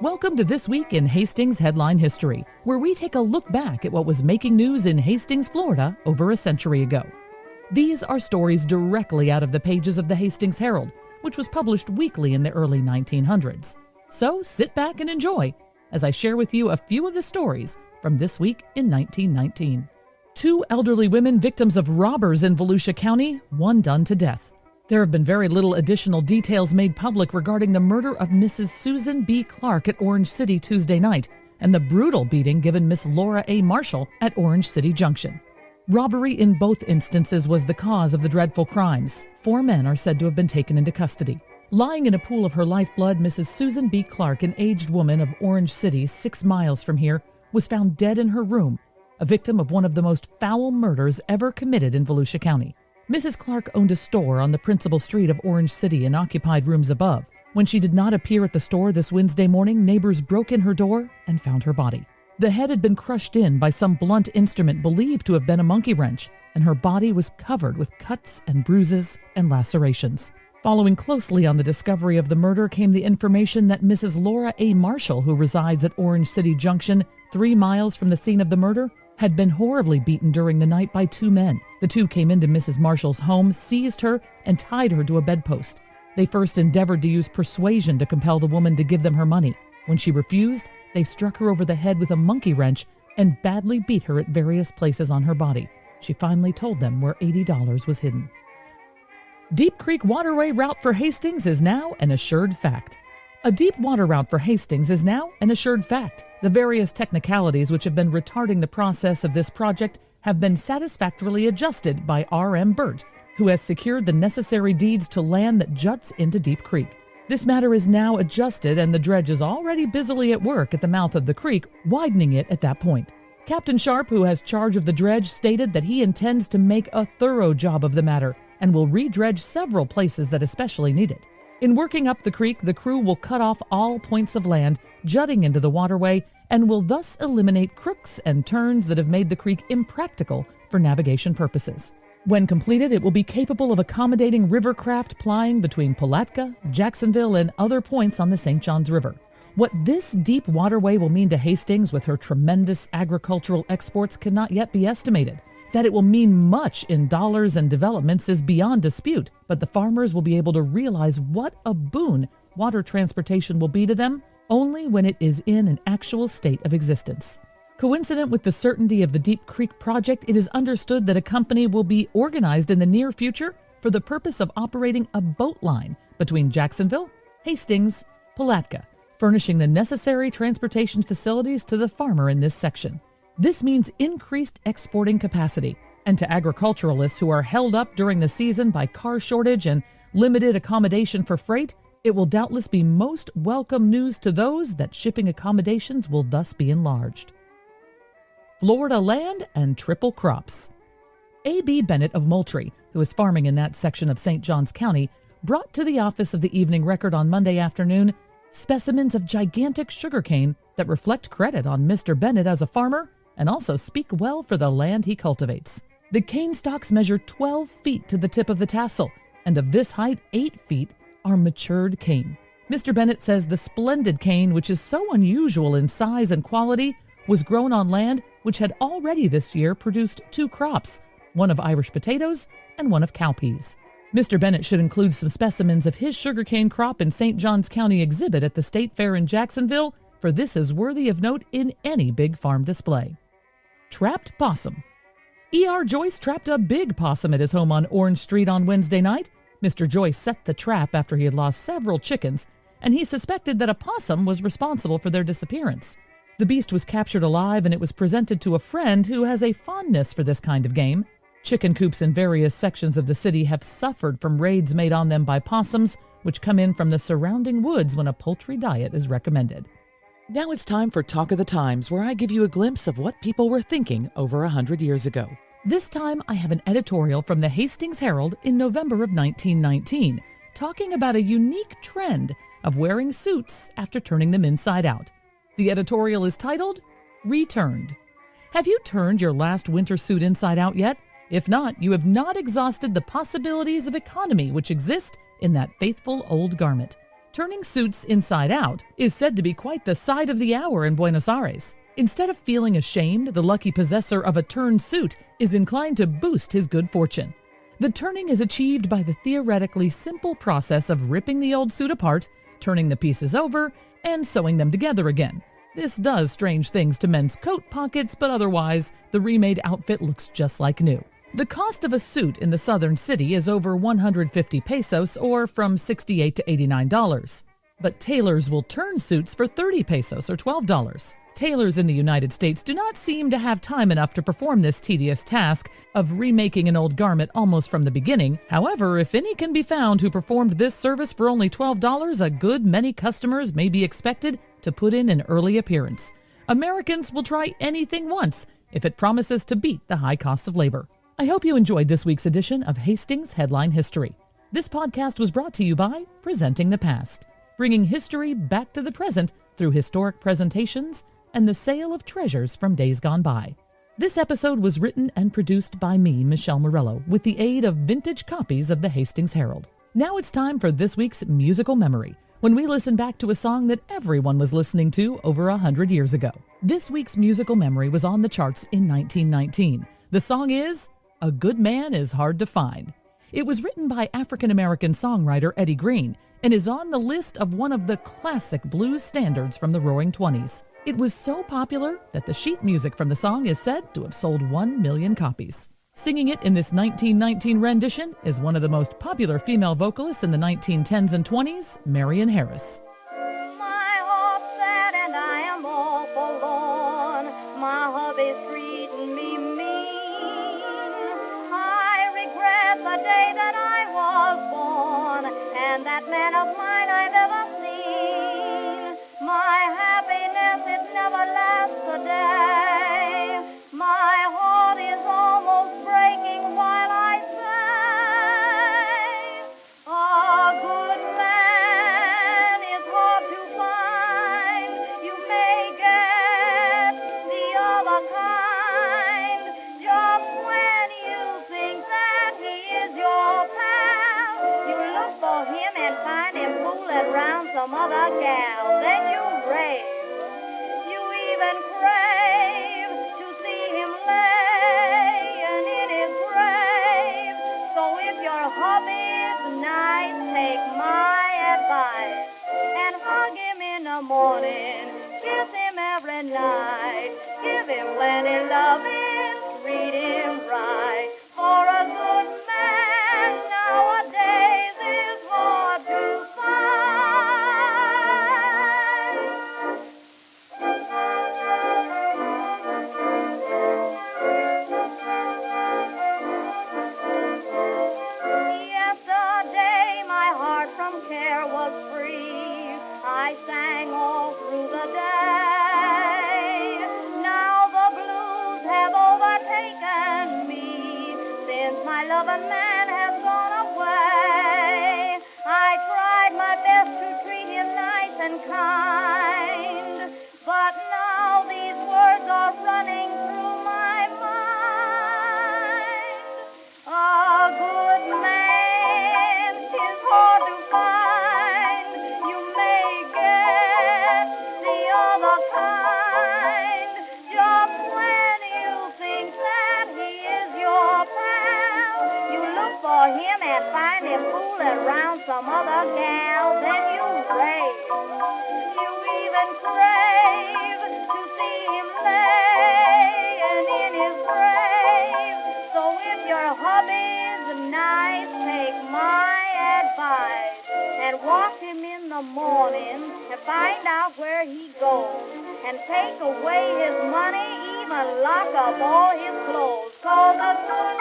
Welcome to This Week in Hastings Headline History, where we take a look back at what was making news in Hastings, Florida over a century ago. These are stories directly out of the pages of the Hastings Herald, which was published weekly in the early 1900s. So sit back and enjoy as I share with you a few of the stories from this week in 1919. 2 elderly women victims of robbers in Volusia County, one done to death. There have been very little additional details made public regarding the murder of Mrs. Susan B. Clark at Orange City Tuesday night and the brutal beating given Miss Laura A. Marshall at Orange City Junction. Robbery in both instances was the cause of the dreadful crimes. 4 men are said to have been taken into custody. Lying in a pool of her lifeblood, Mrs. Susan B. Clark, an aged woman of Orange City, 6 miles from here, was found dead in her room, a victim of one of the most foul murders ever committed in Volusia County. Mrs. Clark owned a store on the principal street of Orange City and occupied rooms above. When she did not appear at the store this Wednesday morning, neighbors broke in her door and found her body. The head had been crushed in by some blunt instrument believed to have been a monkey wrench, and her body was covered with cuts and bruises and lacerations. Following closely on the discovery of the murder came the information that Mrs. Laura A. Marshall, who resides at Orange City Junction, 3 miles from the scene of the murder, had been horribly beaten during the night by 2 men. The 2 came into Mrs. Marshall's home, seized her, and tied her to a bedpost. They first endeavored to use persuasion to compel the woman to give them her money. When she refused, they struck her over the head with a monkey wrench and badly beat her at various places on her body. She finally told them where $80 was hidden. Deep Creek Waterway route for Hastings is now an assured fact. A deep water route for Hastings is now an assured fact. The various technicalities which have been retarding the process of this project have been satisfactorily adjusted by R.M. Burt, who has secured the necessary deeds to land that juts into Deep Creek. This matter is now adjusted, and the dredge is already busily at work at the mouth of the creek, widening it at that point. Captain Sharp, who has charge of the dredge, stated that he intends to make a thorough job of the matter and will redredge several places that especially need it. In working up the creek, the crew will cut off all points of land jutting into the waterway and will thus eliminate crooks and turns that have made the creek impractical for navigation purposes. When completed, it will be capable of accommodating river craft plying between Palatka, Jacksonville, and other points on the St. Johns River. What this deep waterway will mean to Hastings with her tremendous agricultural exports cannot yet be estimated. That it will mean much in dollars and developments is beyond dispute, but the farmers will be able to realize what a boon water transportation will be to them only when it is in an actual state of existence. Coincident with the certainty of the Deep Creek project, it is understood that a company will be organized in the near future for the purpose of operating a boat line between Jacksonville, Hastings, Palatka, furnishing the necessary transportation facilities to the farmer in this section. This means increased exporting capacity, and to agriculturalists who are held up during the season by car shortage and limited accommodation for freight, it will doubtless be most welcome news to those that shipping accommodations will thus be enlarged. Florida land and triple crops. A.B. Bennett of Moultrie, who is farming in that section of St. Johns County, brought to the office of the Evening Record on Monday afternoon specimens of gigantic sugarcane that reflect credit on Mr. Bennett as a farmer and also speak well for the land he cultivates. The cane stalks measure 12 feet to the tip of the tassel, and of this height, 8 feet are matured cane. Mr. Bennett says the splendid cane, which is so unusual in size and quality, was grown on land which had already this year produced 2 crops, one of Irish potatoes and one of cowpeas. Mr. Bennett should include some specimens of his sugarcane crop in St. Johns County exhibit at the State Fair in Jacksonville, for this is worthy of note in any big farm display. Trapped possum. E.R. Joyce trapped a big possum at his home on Orange Street on Wednesday night. Mr. Joyce set the trap after he had lost several chickens, and he suspected that a possum was responsible for their disappearance. The beast was captured alive, and it was presented to a friend who has a fondness for this kind of game. Chicken coops in various sections of the city have suffered from raids made on them by possums, which come in from the surrounding woods when a poultry diet is recommended. Now it's time for Talk of the Times, where I give you a glimpse of what people were thinking over 100 years ago. This time I have an editorial from the Hastings Herald in November of 1919, talking about a unique trend of wearing suits after turning them inside out. The editorial is titled, Returned. Have you turned your last winter suit inside out yet? If not, you have not exhausted the possibilities of economy which exist in that faithful old garment. Turning suits inside out is said to be quite the side of the hour in Buenos Aires. Instead of feeling ashamed, the lucky possessor of a turned suit is inclined to boost his good fortune. The turning is achieved by the theoretically simple process of ripping the old suit apart, turning the pieces over, and sewing them together again. This does strange things to men's coat pockets, but otherwise, the remade outfit looks just like new. The cost of a suit in the southern city is over 150 pesos, or from $68 to $89. But tailors will turn suits for 30 pesos, or $12. Tailors in the United States do not seem to have time enough to perform this tedious task of remaking an old garment almost from the beginning. However, if any can be found who performed this service for only $12, a good many customers may be expected to put in an early appearance. Americans will try anything once if it promises to beat the high costs of labor. I hope you enjoyed this week's edition of Hastings Headline History. This podcast was brought to you by Presenting the Past, bringing history back to the present through historic presentations and the sale of treasures from days gone by. This episode was written and produced by me, Michelle Murillo, with the aid of vintage copies of the Hastings Herald. Now it's time for this week's musical memory, when we listen back to a song that everyone was listening to over 100 years ago. This week's musical memory was on the charts in 1919. The song is "A Good Man is Hard to Find." It was written by African-American songwriter Eddie Green and is on the list of one of the classic blues standards from the Roaring '20s. It was so popular that the sheet music from the song is said to have sold 1 million copies. Singing it in this 1919 rendition is one of the most popular female vocalists in the 1910s and 20s, Marion Harris. My heart's sad and I am all forlorn. My hubby's treating me mean. I regret the day that I was born and that man of mine I've ever seen. My happiness, it never lasts a day. My heart is almost breaking while I say, a good man is hard to find. You may get the other kind. Just when you think that he is your pal, you look for him and find him fooling around some other gal. Then you rave. You even crave to see him laying in his grave. So if your hubby's nice, take my advice and hug him in the morning, kiss him every night, give him plenty loving, treat him right. For a good man nowadays is hard to find. Yesterday my heart from care was free. I sang all through the day. Now the blues have overtaken me since my loving man has gone away. I tried my best to treat him nice and kind, but now these words are running through my mind. A good man is hard to find. You may get the other kind. Just when you think that he is your pal, you look for him and find him fooling around some other gal. Then you rave. You even crave to see him laying in his grave. So if your hubby's nice, take my advice and walk him in the morning and find out where he goes and take away his money, even lock up all his clothes. 'Cause a good